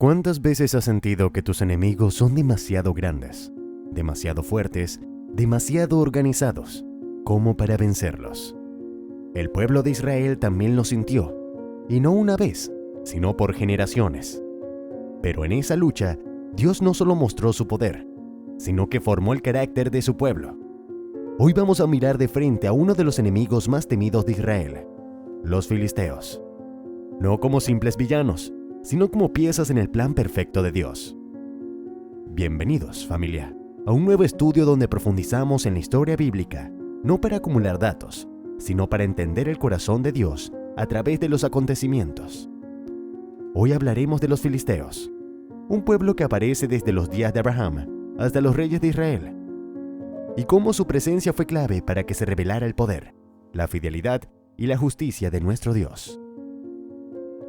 ¿Cuántas veces has sentido que tus enemigos son demasiado grandes, demasiado fuertes, demasiado organizados, como para vencerlos? El pueblo de Israel también lo sintió, y no una vez, sino por generaciones. Pero en esa lucha, Dios no solo mostró su poder, sino que formó el carácter de su pueblo. Hoy vamos a mirar de frente a uno de los enemigos más temidos de Israel, los filisteos. No como simples villanos, sino como piezas en el plan perfecto de Dios. Bienvenidos, familia, a un nuevo estudio donde profundizamos en la historia bíblica, no para acumular datos, sino para entender el corazón de Dios a través de los acontecimientos. Hoy hablaremos de los filisteos, un pueblo que aparece desde los días de Abraham hasta los reyes de Israel, y cómo su presencia fue clave para que se revelara el poder, la fidelidad y la justicia de nuestro Dios.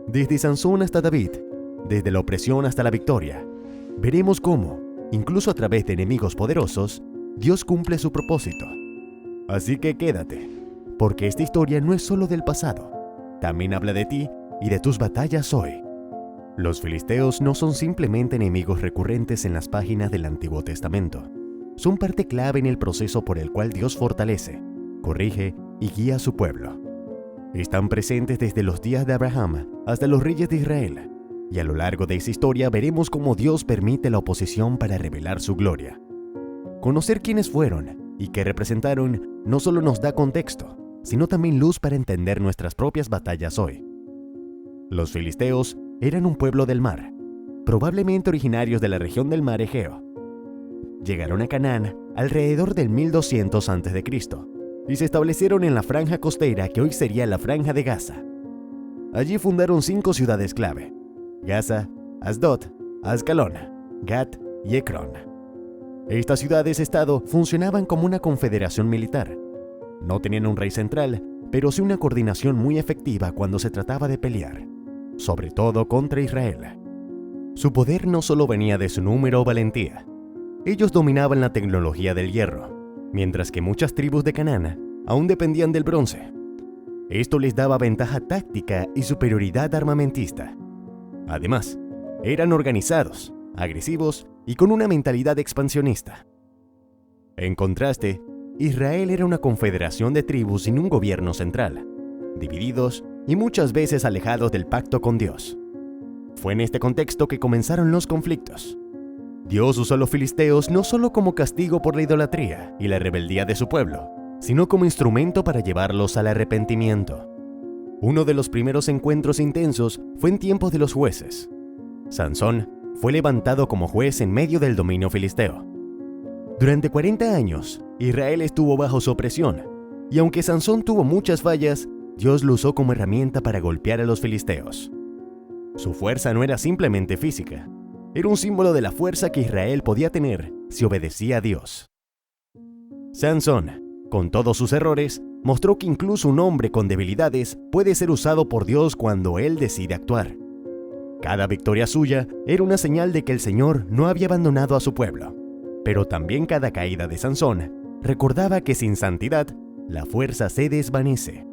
Desde Sansón hasta David, desde la opresión hasta la victoria, veremos cómo, incluso a través de enemigos poderosos, Dios cumple su propósito. Así que quédate, porque esta historia no es solo del pasado, también habla de ti y de tus batallas hoy. Los filisteos no son simplemente enemigos recurrentes en las páginas del Antiguo Testamento. Son parte clave en el proceso por el cual Dios fortalece, corrige y guía a su pueblo. Están presentes desde los días de Abraham hasta los reyes de Israel, y a lo largo de esa historia veremos cómo Dios permite la oposición para revelar su gloria. Conocer quiénes fueron y qué representaron no solo nos da contexto, sino también luz para entender nuestras propias batallas hoy. Los filisteos eran un pueblo del mar, probablemente originarios de la región del mar Egeo. Llegaron a Canaán alrededor del 1200 a.C. y se establecieron en la franja costera que hoy sería la Franja de Gaza. Allí fundaron 5 ciudades clave: Gaza, Asdod, Ascalón, Gat y Ecrón. Estas ciudades-estado funcionaban como una confederación militar. No tenían un rey central, pero sí una coordinación muy efectiva cuando se trataba de pelear, sobre todo contra Israel. Su poder no solo venía de su número o valentía. Ellos dominaban la tecnología del hierro, mientras que muchas tribus de Canaán aún dependían del bronce. Esto les daba ventaja táctica y superioridad armamentista. Además, eran organizados, agresivos y con una mentalidad expansionista. En contraste, Israel era una confederación de tribus sin un gobierno central, divididos y muchas veces alejados del pacto con Dios. Fue en este contexto que comenzaron los conflictos. Dios usó a los filisteos no solo como castigo por la idolatría y la rebeldía de su pueblo, sino como instrumento para llevarlos al arrepentimiento. Uno de los primeros encuentros intensos fue en tiempos de los jueces. Sansón fue levantado como juez en medio del dominio filisteo. Durante 40 años, Israel estuvo bajo su opresión, y aunque Sansón tuvo muchas fallas, Dios lo usó como herramienta para golpear a los filisteos. Su fuerza no era simplemente física, era un símbolo de la fuerza que Israel podía tener si obedecía a Dios. Sansón, con todos sus errores, mostró que incluso un hombre con debilidades puede ser usado por Dios cuando él decide actuar. Cada victoria suya era una señal de que el Señor no había abandonado a su pueblo, pero también cada caída de Sansón recordaba que sin santidad, la fuerza se desvanece.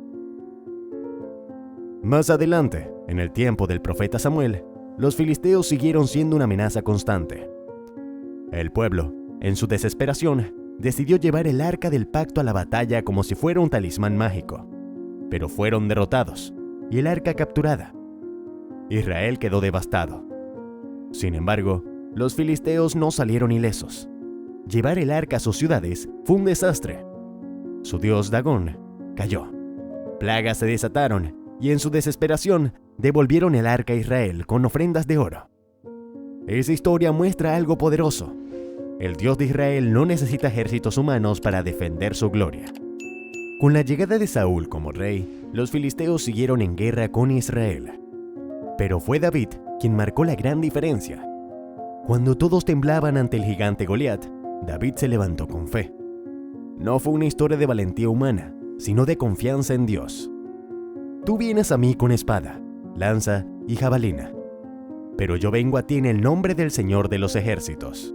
Más adelante, en el tiempo del profeta Samuel, los filisteos siguieron siendo una amenaza constante. El pueblo, en su desesperación, decidió llevar el arca del pacto a la batalla como si fuera un talismán mágico, pero fueron derrotados y el arca capturada. Israel quedó devastado. Sin embargo, los filisteos no salieron ilesos. Llevar el arca a sus ciudades fue un desastre. Su dios Dagón cayó. Plagas se desataron y en su desesperación devolvieron el arca a Israel con ofrendas de oro. Esa historia muestra algo poderoso. El Dios de Israel no necesita ejércitos humanos para defender su gloria. Con la llegada de Saúl como rey, los filisteos siguieron en guerra con Israel. Pero fue David quien marcó la gran diferencia. Cuando todos temblaban ante el gigante Goliat, David se levantó con fe. No fue una historia de valentía humana, sino de confianza en Dios. Tú vienes a mí con espada, lanza y jabalina, pero yo vengo a ti en el nombre del Señor de los ejércitos.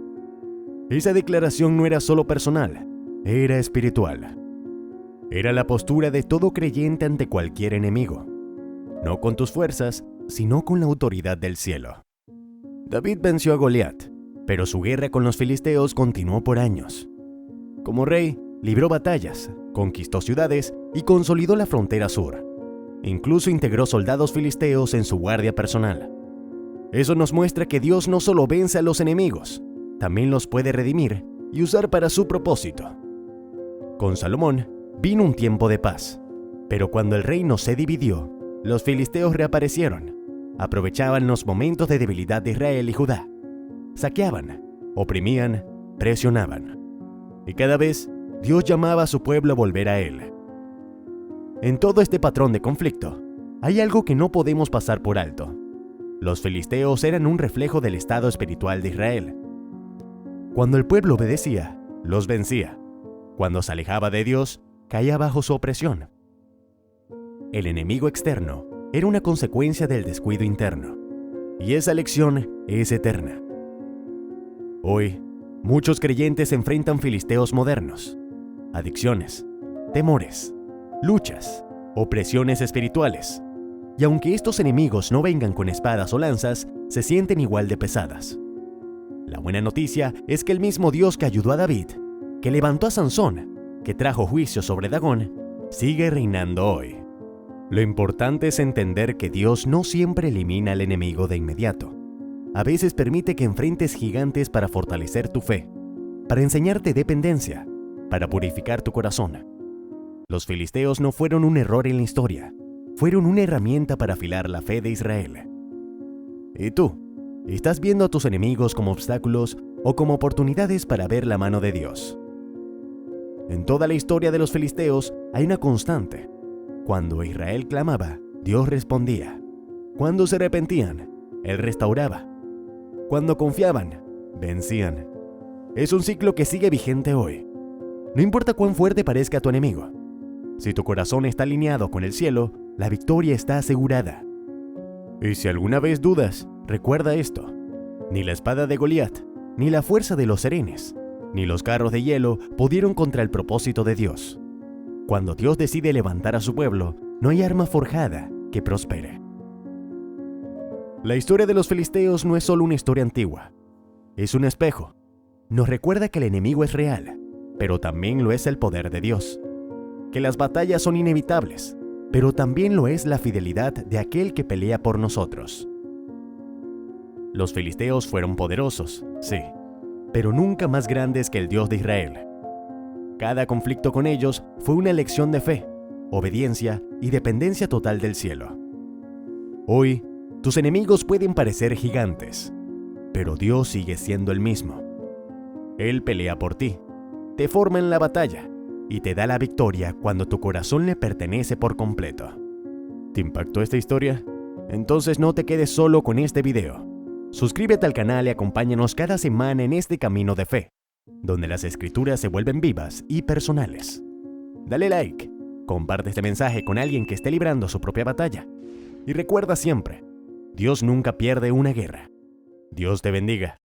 Esa declaración no era solo personal, era espiritual. Era la postura de todo creyente ante cualquier enemigo, no con tus fuerzas, sino con la autoridad del cielo. David venció a Goliat, pero su guerra con los filisteos continuó por años. Como rey, libró batallas, conquistó ciudades y consolidó la frontera sur. Incluso integró soldados filisteos en su guardia personal. Eso nos muestra que Dios no solo vence a los enemigos, también los puede redimir y usar para su propósito. Con Salomón vino un tiempo de paz, pero cuando el reino se dividió, los filisteos reaparecieron. Aprovechaban los momentos de debilidad de Israel y Judá. Saqueaban, oprimían, presionaban. Y cada vez Dios llamaba a su pueblo a volver a Él. En todo este patrón de conflicto, hay algo que no podemos pasar por alto. Los filisteos eran un reflejo del estado espiritual de Israel. Cuando el pueblo obedecía, los vencía. Cuando se alejaba de Dios, caía bajo su opresión. El enemigo externo era una consecuencia del descuido interno, y esa lección es eterna. Hoy, muchos creyentes enfrentan filisteos modernos, adicciones, temores, luchas, opresiones espirituales, y aunque estos enemigos no vengan con espadas o lanzas, se sienten igual de pesadas. La buena noticia es que el mismo Dios que ayudó a David, que levantó a Sansón, que trajo juicio sobre Dagón, sigue reinando hoy. Lo importante es entender que Dios no siempre elimina al enemigo de inmediato. A veces permite que enfrentes gigantes para fortalecer tu fe, para enseñarte dependencia, para purificar tu corazón. Los filisteos no fueron un error en la historia, fueron una herramienta para afilar la fe de Israel. ¿Y tú? ¿Estás viendo a tus enemigos como obstáculos o como oportunidades para ver la mano de Dios? En toda la historia de los filisteos hay una constante. Cuando Israel clamaba, Dios respondía. Cuando se arrepentían, Él restauraba. Cuando confiaban, vencían. Es un ciclo que sigue vigente hoy. No importa cuán fuerte parezca tu enemigo. Si tu corazón está alineado con el cielo, la victoria está asegurada. Y si alguna vez dudas, recuerda esto. Ni la espada de Goliat, ni la fuerza de los serenes, ni los carros de hielo pudieron contra el propósito de Dios. Cuando Dios decide levantar a su pueblo, no hay arma forjada que prospere. La historia de los filisteos no es solo una historia antigua. Es un espejo. Nos recuerda que el enemigo es real, pero también lo es el poder de Dios. Que las batallas son inevitables, pero también lo es la fidelidad de aquel que pelea por nosotros. Los filisteos fueron poderosos, sí, pero nunca más grandes que el Dios de Israel. Cada conflicto con ellos fue una lección de fe, obediencia y dependencia total del cielo. Hoy, tus enemigos pueden parecer gigantes, pero Dios sigue siendo el mismo. Él pelea por ti, te forma en la batalla y te da la victoria cuando tu corazón le pertenece por completo. ¿Te impactó esta historia? Entonces no te quedes solo con este video. Suscríbete al canal y acompáñanos cada semana en este camino de fe, donde las escrituras se vuelven vivas y personales. Dale like, comparte este mensaje con alguien que esté librando su propia batalla. Y recuerda siempre, Dios nunca pierde una guerra. Dios te bendiga.